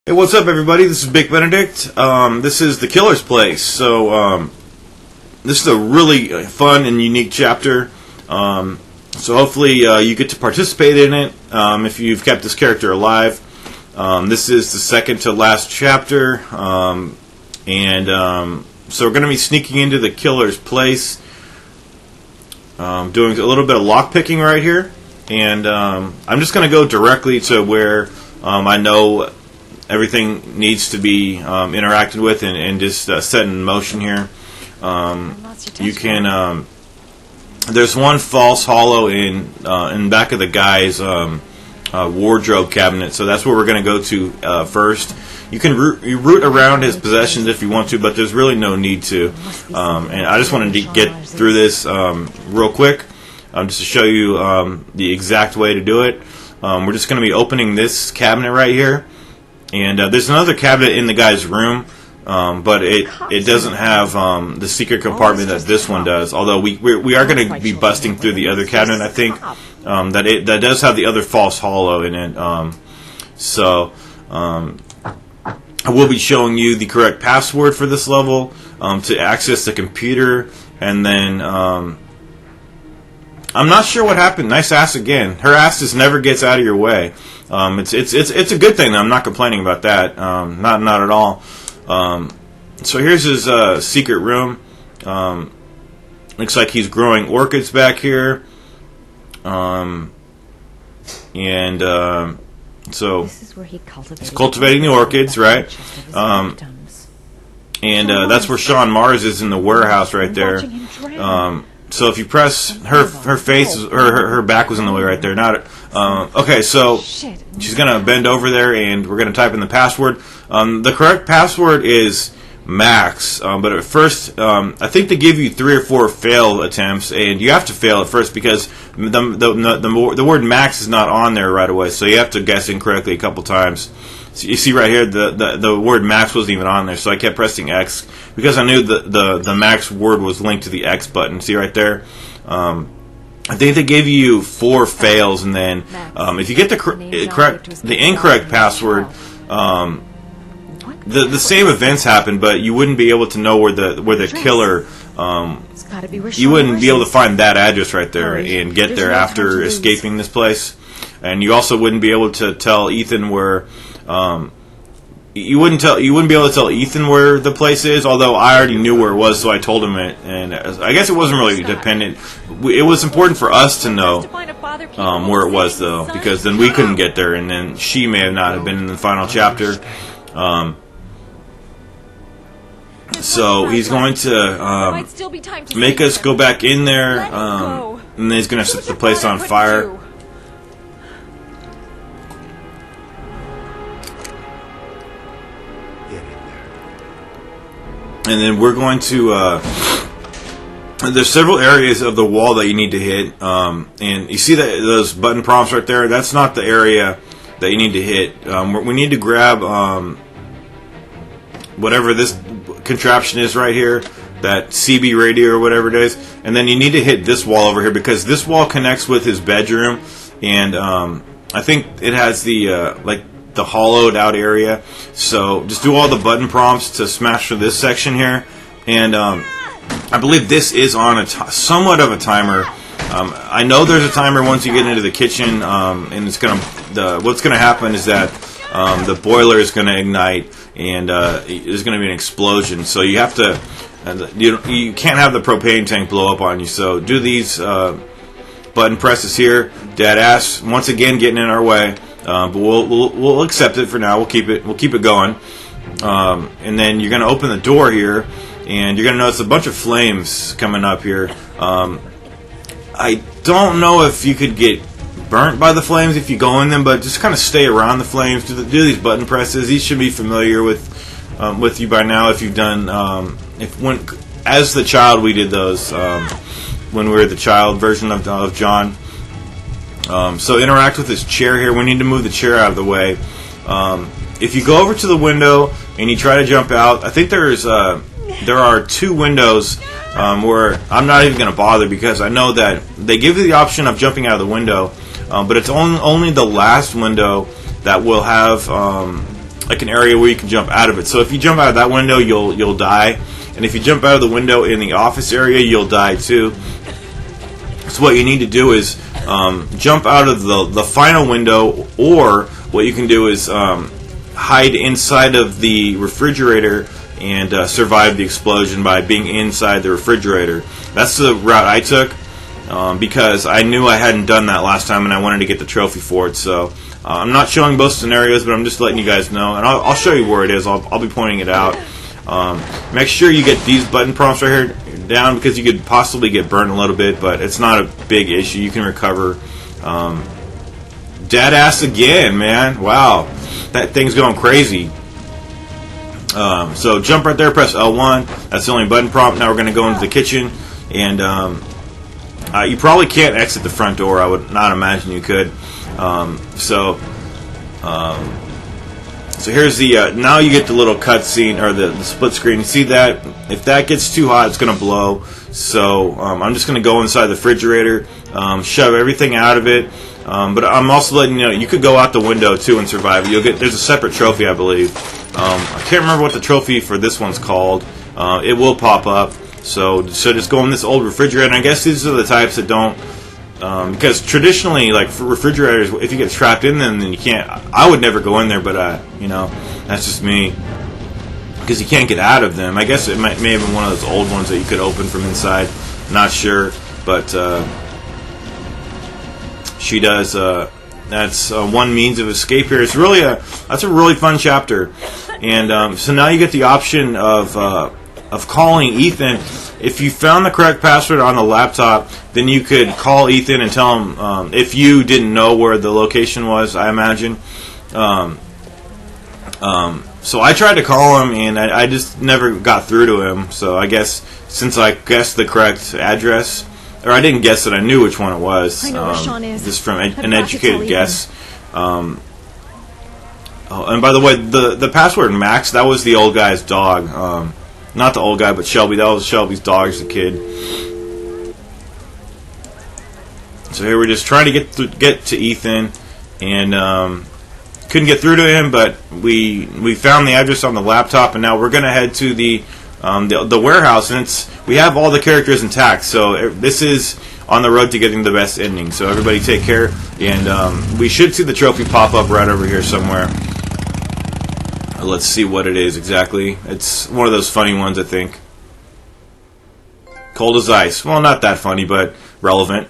Hey, what's up, everybody? This is Big Benedict. This is the Killer's Place. So, this is a really fun and unique chapter. So hopefully you get to participate in it if you've kept this character alive. This is the second to last chapter. So we're going to be sneaking into the Killer's Place. Doing a little bit of lockpicking right here. And I'm just going to go directly to where I know everything needs to be interacted with and just set in motion here. You can. There's one false hollow in back of the guy's wardrobe cabinet, so that's where we're going to go to first. You can root around his possessions if you want to, but there's really no need to. And I just wanted to get through this real quick, just to show you the exact way to do it. We're just going to be opening this cabinet right here. And there's another cabinet in the guy's room, but it doesn't have the secret compartment that this one does. Although we are going to be busting through the other cabinet, I think, that does have the other false hollow in it. I will be showing you the correct password for this level to access the computer, and then I'm not sure what happened. Nice ass again. Her ass just never gets out of your way. It's a good thing. I'm not complaining about that. Not at all. So here's his secret room. Looks like he's growing orchids back here. So this is where he's cultivating the orchids, right? That's where Sean Mars is in the warehouse right there. So if you press her face, her back was in the way right there. Okay, so she's gonna bend over there, and we're gonna type in the password. The correct password is Max, but at first, I think they give you 3 or 4 fail attempts, and you have to fail at first because the word Max is not on there right away. So you have to guess incorrectly a couple times. So you see right here, the word Max wasn't even on there, so I kept pressing X because I knew the Max word was linked to the X button. See right there? I think they gave you 4 fails, and then if you get the incorrect password, the same events happen, but you wouldn't be able to know where the killer. You wouldn't be able to find that address right there and get there after escaping this place, and you also wouldn't be able to tell Ethan where. You wouldn't be able to tell Ethan where the place is, although I already knew where it was, so I told him it, and I guess it wasn't really dependent. It was important for us to know where it was, though, because then we couldn't get there, and then she may not have been in the final chapter. So he's going to make us go back in there, and then he's going to set the place on fire. And then we're going to, there's several areas of the wall that you need to hit. And you see those button prompts right there? That's not the area that you need to hit. We need to grab whatever this contraption is right here, that CB radio or whatever it is. And then you need to hit this wall over here because this wall connects with his bedroom. And I think it has the hollowed out area. So just do all the button prompts to smash through this section here, and I believe this is on somewhat of a timer. I know there's a timer once you get into the kitchen, and it's what's gonna happen is that the boiler is gonna ignite, and there's gonna be an explosion. So you have to you can't have the propane tank blow up on you. So do these button presses here. Dead ass once again getting in our way. But we'll accept it for now. We'll keep it going. And then you're going to open the door here, and you're going to notice a bunch of flames coming up here. I don't know if you could get burnt by the flames if you go in them, but just kind of stay around the flames. Do these button presses. These should be familiar with you by now if you've done. As the child, we did those when we were the child version of John. So interact with this chair here. We need to move the chair out of the way. If you go over to the window and you try to jump out, I think there are 2 windows where I'm not even going to bother because I know that they give you the option of jumping out of the window, but it's only the last window that will have like an area where you can jump out of it. So if you jump out of that window, you'll die, and if you jump out of the window in the office area, you'll die too. So what you need to do is jump out of the final window, or what you can do is hide inside of the refrigerator and survive the explosion by being inside the refrigerator. That's the route I took because I knew I hadn't done that last time and I wanted to get the trophy for it. So I'm not showing both scenarios, but I'm just letting you guys know, and I'll show you where it is. I'll be pointing it out. Make sure you get these button prompts right here down, because you could possibly get burned a little bit, but it's not a big issue. You can recover. Dead ass again, man. Wow, that thing's going crazy. So jump right there, press L1. That's the only button prompt. Now we're going to go into the kitchen, and you probably can't exit the front door. I would not imagine you could. So here's the now you get the little cutscene, or the split screen. You see that? If that gets too hot, it's going to blow. So I'm just going to go inside the refrigerator, shove everything out of it. But I'm also letting you know you could go out the window too and survive. There's a separate trophy, I believe. I can't remember what the trophy for this one's called. It will pop up. So just go in this old refrigerator. And I guess these are the types that don't. Because traditionally, like for refrigerators, if you get trapped in them, then you can't. I would never go in there, but that's just me. Because you can't get out of them. I guess it may have been one of those old ones that you could open from inside. Not sure, but she does. That's one means of escape here. It's really that's a really fun chapter, and so now you get the option of calling Ethan. If you found the correct password on the laptop, then you could call Ethan and tell him if you didn't know where the location was, I imagine. So I tried to call him, and I just never got through to him. So I guess since I guessed the correct address, or I didn't guess it, I knew which one it was. I know where Sean is. Just from an educated guess. Oh, and by the way, the password Max, that was the old guy's dog. Not the old guy, but Shelby. That was Shelby's dog as a kid. So here we're just trying to get to Ethan, and couldn't get through to him. But we found the address on the laptop, and now we're gonna head to the warehouse, and we have all the characters intact. So this is on the road to getting the best ending. So everybody take care, and we should see the trophy pop up right over here somewhere. Let's see what it is exactly. It's one of those funny ones, I think. Cold as ice. Well, not that funny, but relevant.